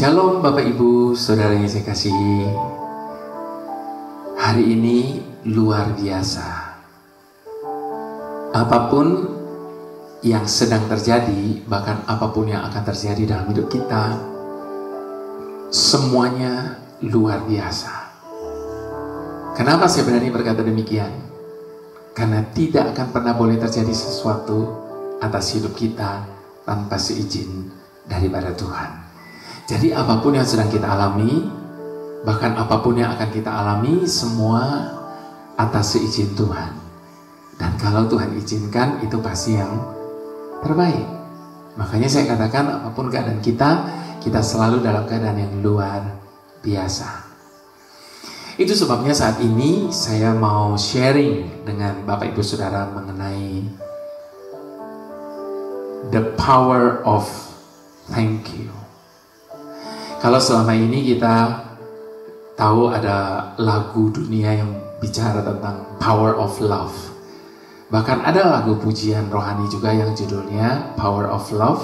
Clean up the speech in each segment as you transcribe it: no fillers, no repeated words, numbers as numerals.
Shalom Bapak Ibu, Saudara yang saya kasihi. Hari ini luar biasa. Apapun yang sedang terjadi, bahkan apapun yang akan terjadi dalam hidup kita, semuanya luar biasa. Kenapa saya berani berkata demikian? Karena tidak akan pernah boleh terjadi sesuatu atas hidup kita tanpa seizin daripada Tuhan. Jadi apapun yang sedang kita alami, bahkan apapun yang akan kita alami, semua atas seizin Tuhan. Dan kalau Tuhan izinkan, itu pasti yang terbaik. Makanya saya katakan apapun keadaan kita selalu dalam keadaan yang luar biasa. Itu sebabnya saat ini saya mau sharing dengan Bapak Ibu Saudara mengenai the power of thank you. Kalau selama ini kita tahu ada lagu dunia yang bicara tentang power of love. Bahkan ada lagu pujian rohani juga yang judulnya Power of Love.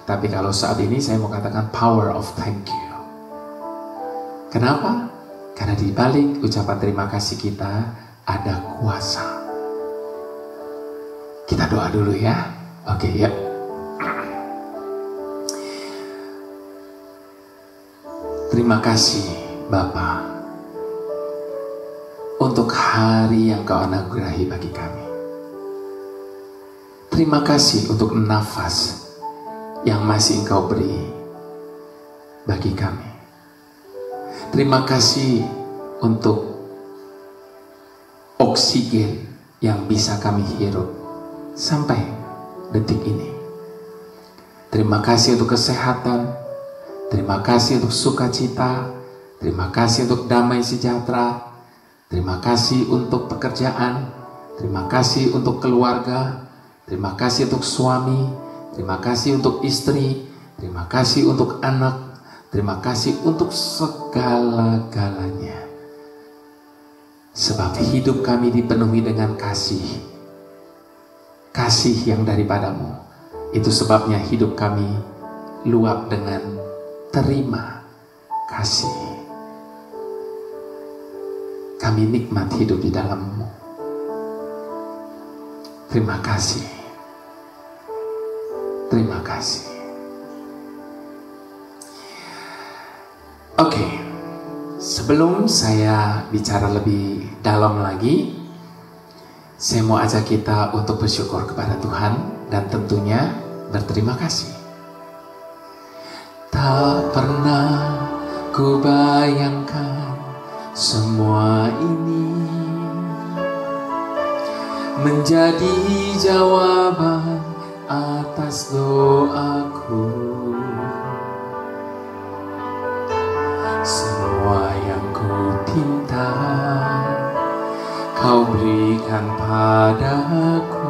Tapi kalau saat ini saya mau katakan power of thank you. Kenapa? Karena di balik ucapan terima kasih kita ada kuasa. Kita doa dulu ya. Oke, ya. Terima kasih Bapa untuk hari yang Kau anugerahi bagi kami. Terima kasih untuk nafas yang masih Engkau beri bagi kami. Terima kasih untuk oksigen yang bisa kami hirup sampai detik ini. Terima kasih untuk kesehatan. Terima kasih untuk sukacita. Terima kasih untuk damai sejahtera. Terima kasih untuk pekerjaan. Terima kasih untuk keluarga. Terima kasih untuk suami. Terima kasih untuk istri. Terima kasih untuk anak. Terima kasih untuk segala-galanya. Sebab hidup kami dipenuhi dengan kasih. Kasih yang daripadamu. Itu sebabnya hidup kami luap dengan terima kasih. Kami nikmat hidup di dalam-Mu. Terima kasih. Terima kasih. Oke, sebelum saya bicara lebih dalam lagi, saya mau ajak kita untuk bersyukur kepada Tuhan dan tentunya berterima kasih. Tak pernah ku bayangkan semua ini menjadi jawaban atas doaku. Semua yang ku pinta Kau berikan padaku.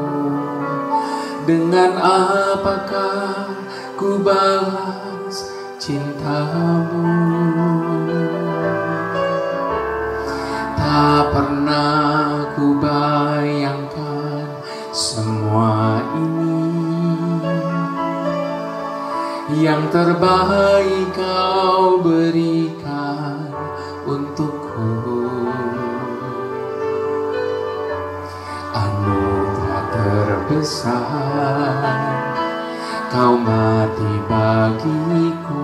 Dengan apakah ku balas cintamu? Tak pernah ku bayangkan semua ini. Yang terbaik Kau berikan untukku. Anugerah terbesar Kau mati bagiku.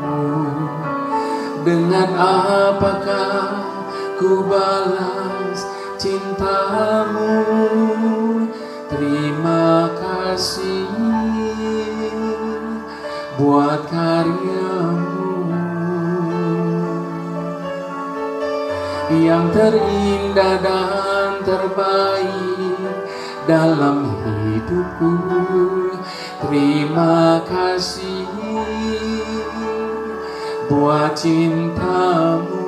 Dengan apakah ku balas cintamu? Terima kasih buat karyamu yang terindah dan terbaik dalam hidupku. Terima kasih buat cintamu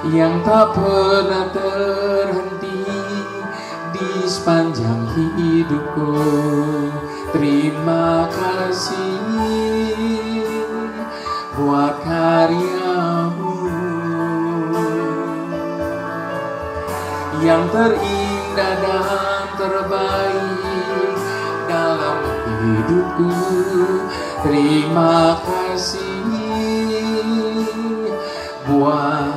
yang tak pernah terhenti di sepanjang hidupku. Terima kasih buat karyamu yang terindah dan terbaik dalam hidup. hidupku. Terima kasih buat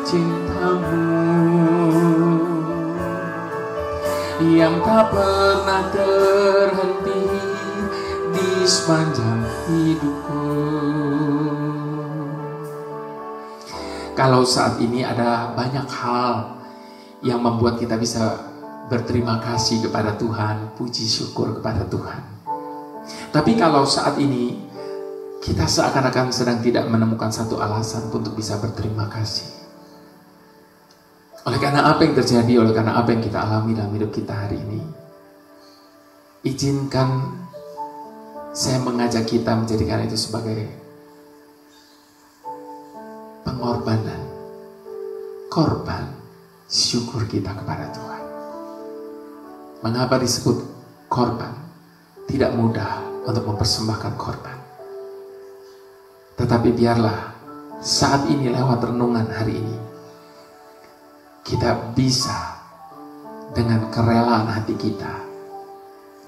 cintamu yang tak pernah terhenti di sepanjang hidupku. Kalau saat ini ada banyak hal yang membuat kita bisa berterima kasih kepada Tuhan, puji syukur kepada Tuhan. Tapi kalau saat ini kita seakan-akan sedang tidak menemukan satu alasan untuk bisa berterima kasih. Oleh karena apa yang terjadi, oleh karena apa yang kita alami dalam hidup kita hari ini, izinkan saya mengajak kita menjadikan itu sebagai pengorbanan, korban syukur kita kepada Tuhan. Mengapa disebut korban? Tidak mudah untuk mempersembahkan korban. Tetapi biarlah saat ini lewat renungan hari ini, kita bisa dengan kerelaan hati kita,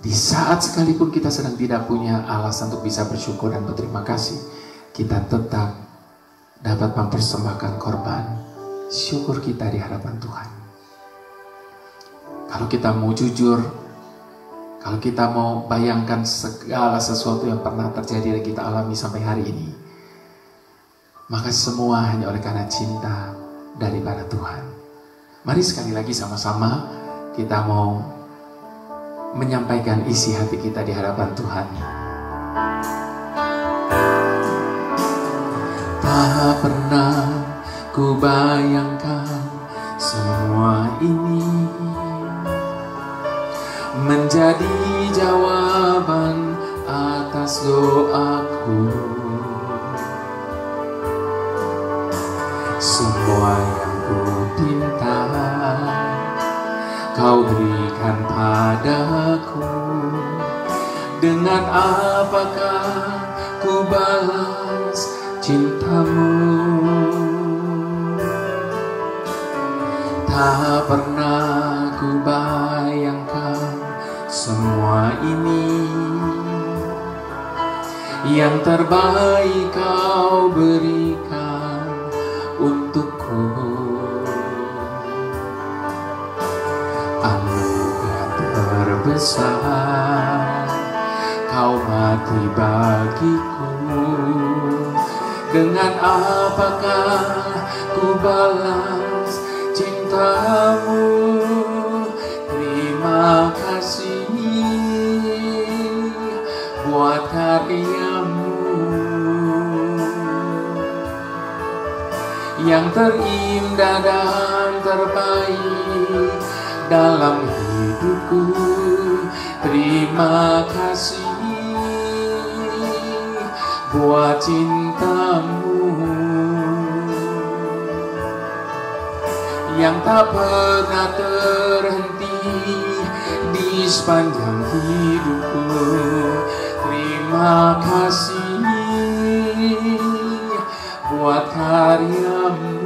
di saat sekalipun kita sedang tidak punya alasan untuk bisa bersyukur dan berterima kasih, kita tetap dapat mempersembahkan korban syukur kita di hadapan Tuhan. Kalau kita mau jujur, kalau kita mau bayangkan segala sesuatu yang pernah terjadi dan kita alami sampai hari ini, maka semua hanya oleh karena cinta daripada Tuhan. Mari sekali lagi sama-sama kita mau menyampaikan isi hati kita di hadapan Tuhan. Tak pernah ku bayangkan semua ini menjadi jawaban atas doaku. Semua yang ku pinta Kau berikan padaku. Dengan apakah ku balas cintamu? Tak pernah ku bayangkan semua ini, yang terbaik Kau berikan untukku. Anugerah terbesar Kau mati bagiku. Dengan apakah ku balas cintamu? Terima kasih buat karyamu yang terindah dan terbaik dalam hidupku. Terima kasih buat cintamu yang tak pernah terhenti di sepanjang hidupku. Terima kasih buat karyamu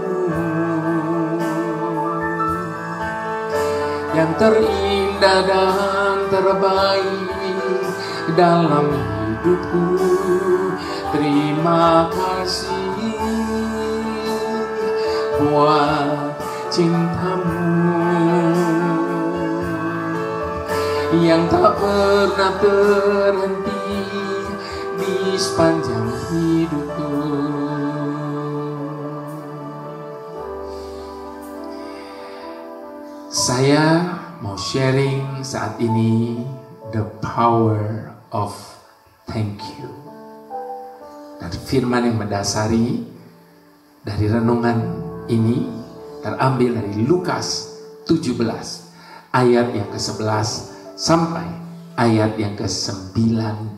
yang terindah dan terbaik dalam hidupku. Terima kasih buat cintamu yang tak pernah terhenti di sepanjang hidupku. Saya mau sharing saat ini the power of thank you. Dan firman yang mendasari dari renungan ini terambil dari Lukas 17 ayat yang ke-11 sampai ayat yang ke-19.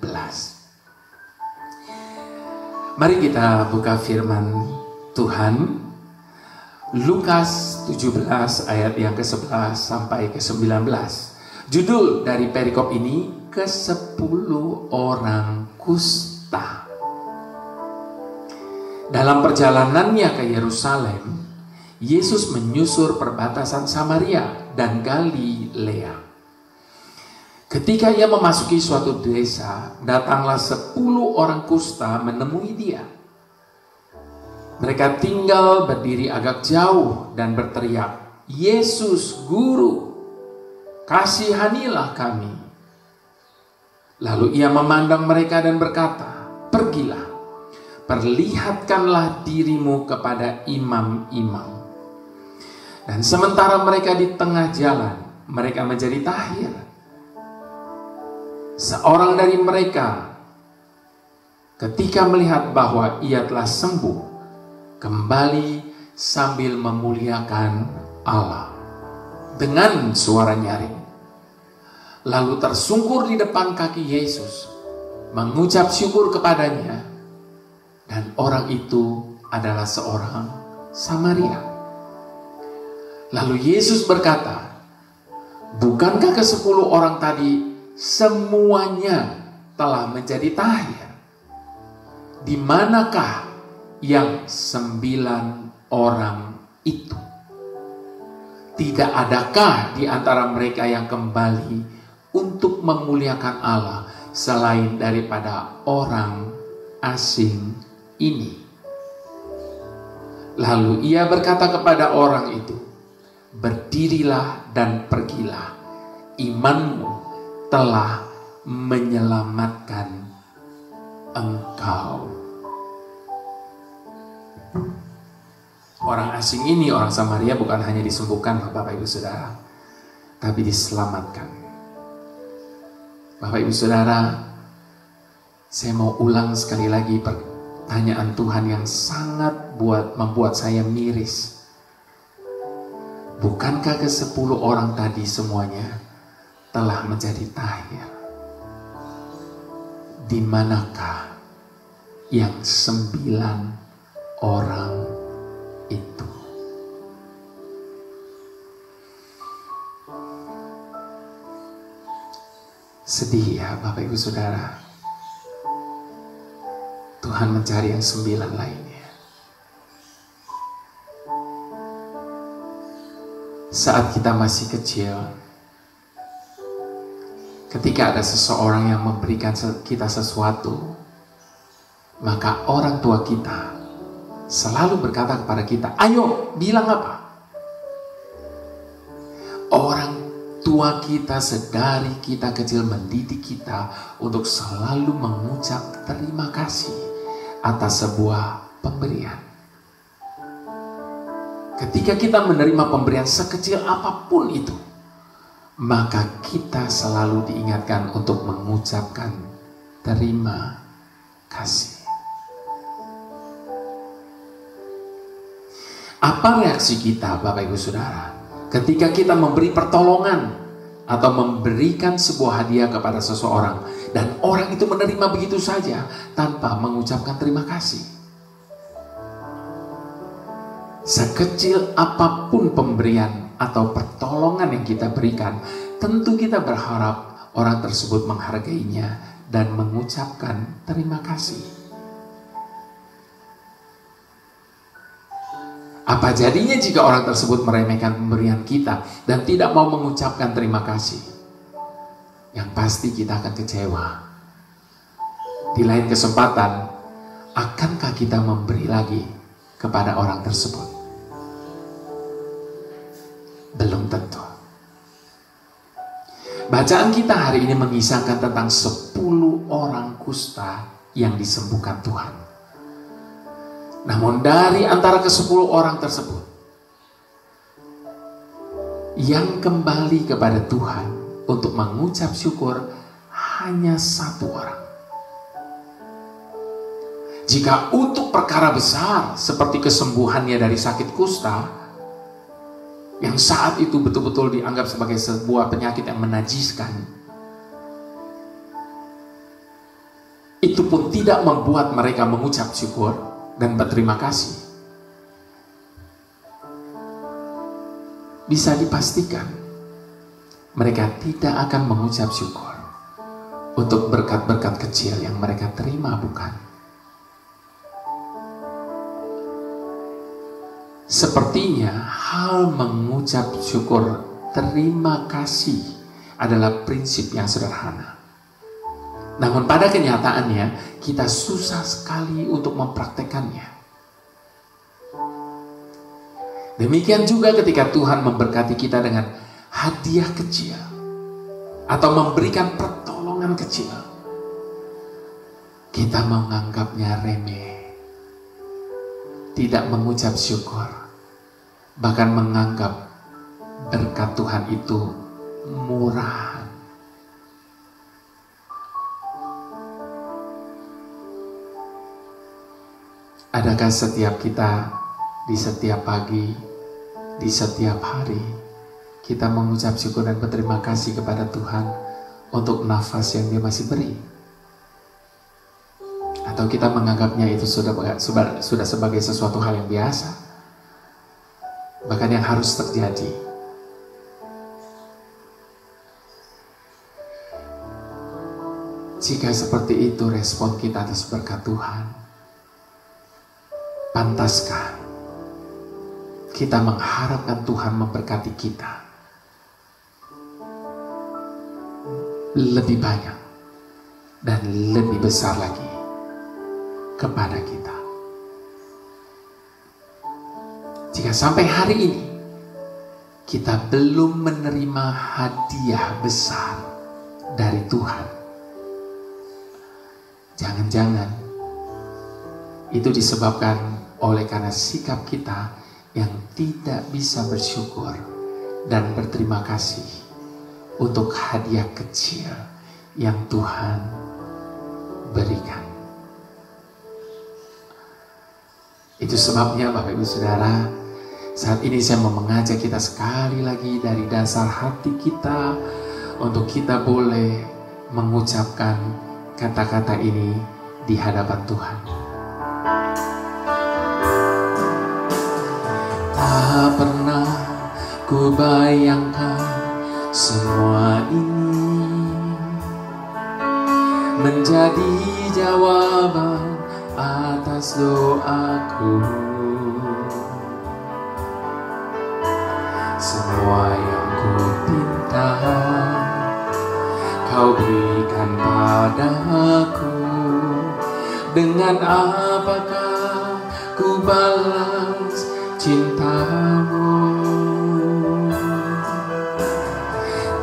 Mari kita buka firman Tuhan. Lukas 17 ayat yang ke-11 sampai ke-19. Judul dari perikop ini, ke-10 orang kusta. Dalam perjalanannya ke Yerusalem, Yesus menyusur perbatasan Samaria dan Galilea. Ketika ia memasuki suatu desa, datanglah 10 orang kusta menemui dia. Mereka tinggal berdiri agak jauh dan berteriak, "Yesus, Guru, kasihanilah kami." Lalu ia memandang mereka dan berkata, "Pergilah, perlihatkanlah dirimu kepada imam-imam." Dan sementara mereka di tengah jalan, mereka menjadi tahir. Seorang dari mereka, ketika melihat bahwa ia telah sembuh, kembali sambil memuliakan Allah dengan suara nyaring. Lalu tersungkur di depan kaki Yesus, mengucap syukur kepadanya, dan orang itu adalah seorang Samaria. Lalu Yesus berkata, "Bukankah ke-10 orang tadi semuanya telah menjadi tahir? Di manakah yang 9 orang itu? Tidak adakah di antara mereka yang kembali untuk memuliakan Allah selain daripada orang asing ini?" Lalu ia berkata kepada orang itu, "Berdirilah dan pergilah, imanmu telah menyelamatkan engkau." Orang asing ini, orang Samaria, bukan hanya disembuhkan Bapak Ibu Saudara, tapi diselamatkan. Bapak Ibu Saudara, saya mau ulang sekali lagi pertanyaan Tuhan yang sangat membuat saya miris. Bukankah ke-10 orang tadi semuanya telah menjadi tahir? Di manakah yang 9 orang itu? Sedih ya Bapak Ibu Saudara. Tuhan mencari yang 9 lainnya. Saat kita masih kecil, ketika ada seseorang yang memberikan kita sesuatu, maka orang tua kita selalu berkata kepada kita, "Ayo, bilang apa?" Orang tua kita sedari kita kecil mendidik kita untuk selalu mengucap terima kasih atas sebuah pemberian. Ketika kita menerima pemberian sekecil apapun itu, maka kita selalu diingatkan untuk mengucapkan terima kasih. Apa reaksi kita Bapak Ibu Saudara ketika kita memberi pertolongan atau memberikan sebuah hadiah kepada seseorang dan orang itu menerima begitu saja tanpa mengucapkan terima kasih? Sekecil apapun pemberian atau pertolongan yang kita berikan, tentu kita berharap orang tersebut menghargainya dan mengucapkan terima kasih. Apa jadinya jika orang tersebut meremehkan pemberian kita dan tidak mau mengucapkan terima kasih? Yang pasti kita akan kecewa. Di lain kesempatan, akankah kita memberi lagi kepada orang tersebut? Belum tentu. Bacaan kita hari ini mengisahkan tentang 10 orang kusta yang disembuhkan Tuhan. Namun dari antara ke-10 orang tersebut, yang kembali kepada Tuhan untuk mengucap syukur hanya 1 orang. Jika untuk perkara besar seperti kesembuhannya dari sakit kusta, yang saat itu betul-betul dianggap sebagai sebuah penyakit yang menajiskan, itu pun tidak membuat mereka mengucap syukur dan berterima kasih. Bisa dipastikan mereka tidak akan mengucap syukur untuk berkat-berkat kecil yang mereka terima, bukan? Sepertinya hal mengucap syukur terima kasih adalah prinsip yang sederhana. Namun pada kenyataannya kita susah sekali untuk mempraktekannya. Demikian juga ketika Tuhan memberkati kita dengan hadiah kecil atau memberikan pertolongan kecil, kita menganggapnya remeh, tidak mengucap syukur, bahkan menganggap berkat Tuhan itu murahan. Adakah setiap kita di setiap pagi, di setiap hari, kita mengucap syukur dan berterima kasih kepada Tuhan untuk nafas yang Dia masih beri? Atau kita menganggapnya itu sudah sebagai sesuatu hal yang biasa, bahkan yang harus terjadi? Jika seperti itu respon kita atas berkat Tuhan, pantaskah kita mengharapkan Tuhan memberkati kita lebih banyak dan lebih besar lagi kepada kita? Jika sampai hari ini kita belum menerima hadiah besar dari Tuhan, jangan-jangan itu disebabkan oleh karena sikap kita yang tidak bisa bersyukur dan berterima kasih untuk hadiah kecil yang Tuhan berikan. Itu sebabnya Bapak Ibu Saudara, saat ini saya mau mengajak kita sekali lagi dari dasar hati kita untuk kita boleh mengucapkan kata-kata ini di hadapan Tuhan. Tak pernah ku bayangkan semua ini menjadi jawaban atas doaku. Semua yang ku pinta Kau berikan padaku. Dengan apakah ku balas cintamu?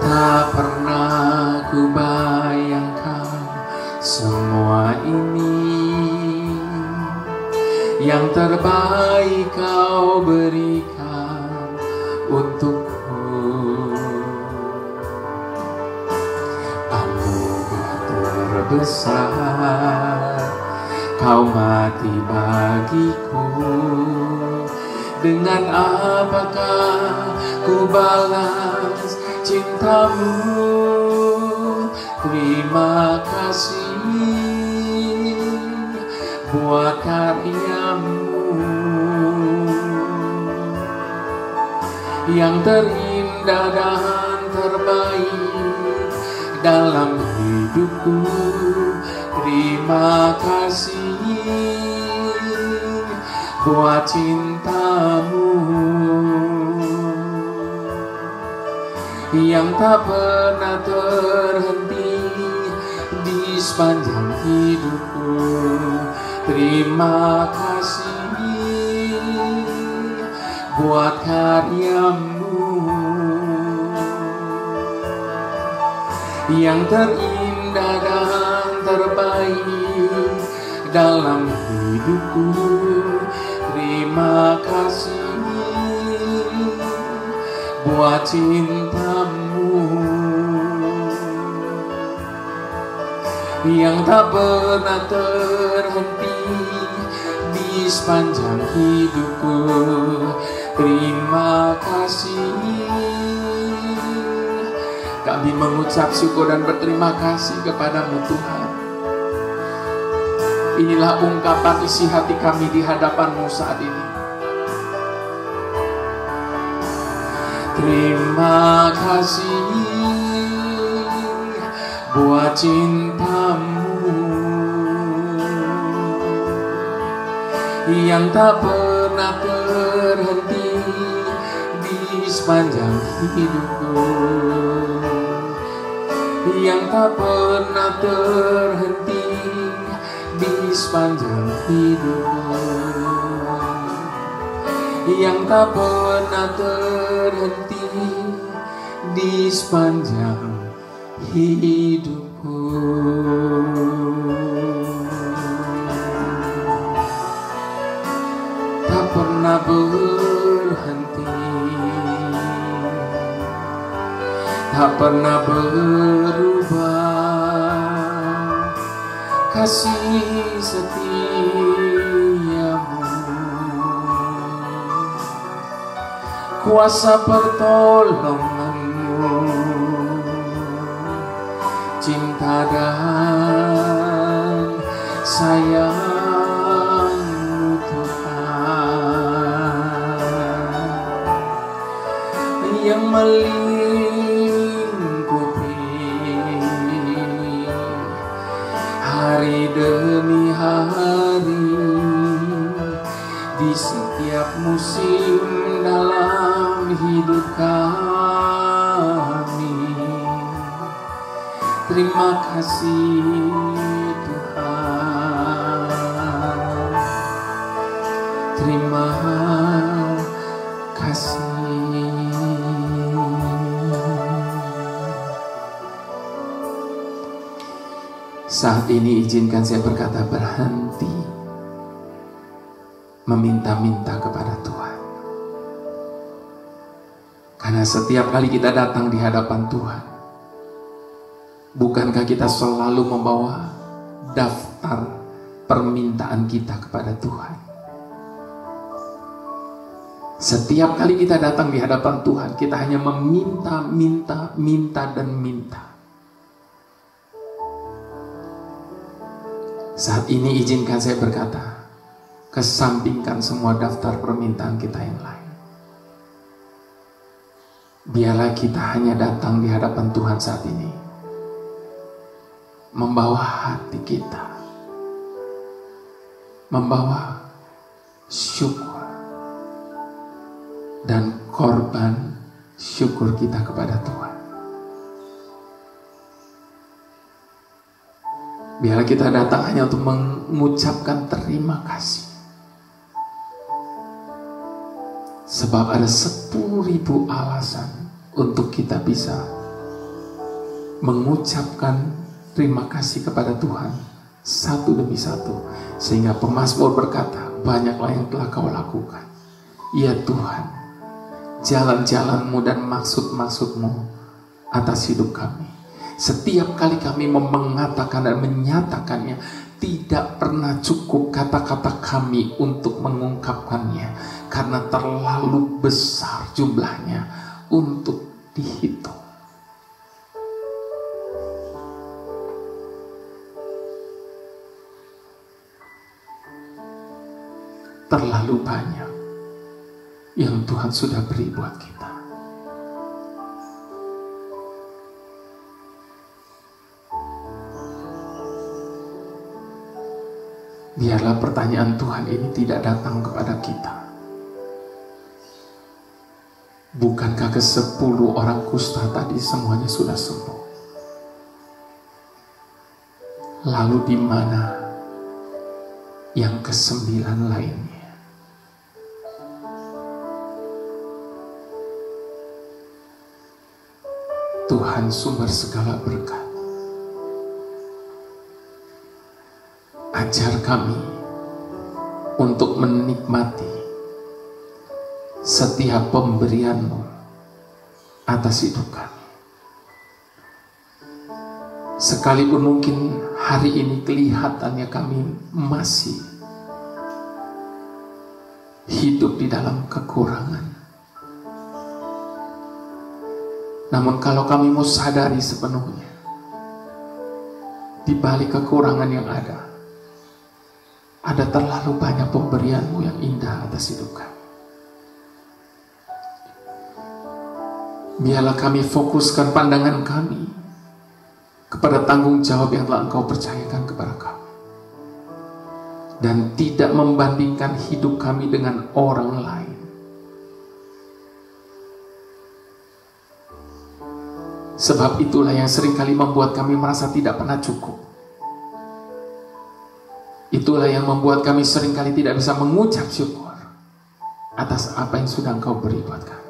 Tak pernah ku bayangkan semua ini, yang terbaik Kau berikan untukku. Anugerah terbesar Kau mati bagiku. Dengan apakah ku balas cintamu? Terima kasih buat karyamu yang terindah dan terbaik dalam hidupku. Terima kasih buat cintamu yang tak pernah terhenti di sepanjang hidupku. Terima kasih buat karyamu yang terindah dan terbaik dalam hidupku. Terima kasih buat cintamu yang tak pernah terhenti di sepanjang hidupku. Terima kasih. Kami mengucap syukur dan berterima kasih kepadamu Tuhan. Inilah ungkapan isi hati kami di hadapan-Mu saat ini. Terima kasih buat cintamu yang tak pernah terhenti di sepanjang hidupku. yang tak pernah terhenti di sepanjang hidupmu, yang tak pernah terhenti di sepanjang hidupku. Tak pernah berhenti, tak pernah berubah kasih setiamu, kuasa pertolonganmu, cinta dan sayangmu Tuhan, yang melingkupi hari demi hari di setiap musim dalam hidup kami. Terima kasih Tuhan, terima kasih. Saat ini izinkan saya berkata berhenti meminta-minta kepada Tuhan. Karena setiap kali kita datang di hadapan Tuhan, bukankah kita selalu membawa daftar permintaan kita kepada Tuhan? Setiap kali kita datang di hadapan Tuhan, kita hanya meminta, minta, dan minta. Saat ini izinkan saya berkata, kesampingkan semua daftar permintaan kita yang lain. Biarlah kita hanya datang di hadapan Tuhan saat ini, membawa hati kita, membawa syukur dan korban syukur kita kepada Tuhan. Biarlah kita datang hanya untuk mengucapkan terima kasih. Sebab ada 10.000 alasan untuk kita bisa mengucapkan terima kasih kepada Tuhan satu demi satu. Sehingga pemazmur berkata, banyaklah yang telah kau lakukan, ya Tuhan, jalan-jalan-Mu dan maksud-maksud-Mu atas hidup kami. Setiap kali kami mengatakan dan menyatakannya, tidak pernah cukup kata-kata kami untuk mengungkapkannya, karena terlalu besar jumlahnya untuk dihitung. Terlalu banyak yang Tuhan sudah beri buat kita. Biarlah pertanyaan Tuhan ini tidak datang kepada kita. Bukankah ke-10 orang kusta tadi semuanya sudah sembuh? Lalu di mana yang ke-9 lainnya? Tuhan sumber segala berkat, ajar kami untuk menikmati setiap pemberian-Mu atas hidup kami. Sekalipun mungkin hari ini kelihatannya kami masih hidup di dalam kekurangan, namun kalau kami mau sadari sepenuhnya, di balik kekurangan yang ada terlalu banyak pemberian-Mu yang indah atas hidup kami. Biarlah kami fokuskan pandangan kami kepada tanggung jawab yang telah Engkau percayakan kepada kami, dan tidak membandingkan hidup kami dengan orang lain. Sebab itulah yang seringkali membuat kami merasa tidak pernah cukup. Itulah yang membuat kami seringkali tidak bisa mengucap syukur atas apa yang sudah Engkau beri buat kami.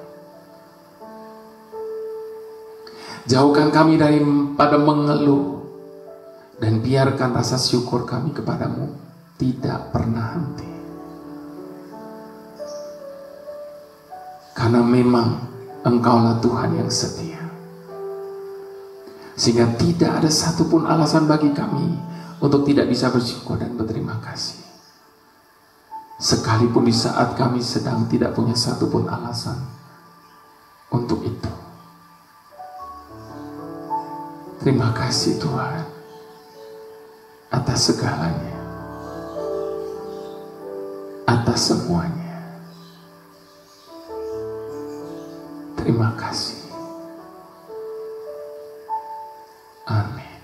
Jauhkan kami daripada mengeluh, dan biarkan rasa syukur kami kepadamu tidak pernah henti. Karena memang Engkaulah Tuhan yang setia. Sehingga tidak ada satupun alasan bagi kami untuk tidak bisa bersyukur dan berterima kasih. Sekalipun di saat kami sedang tidak punya satupun alasan untuk itu. Terima kasih Tuhan atas segalanya, atas semuanya. Terima kasih. Amin.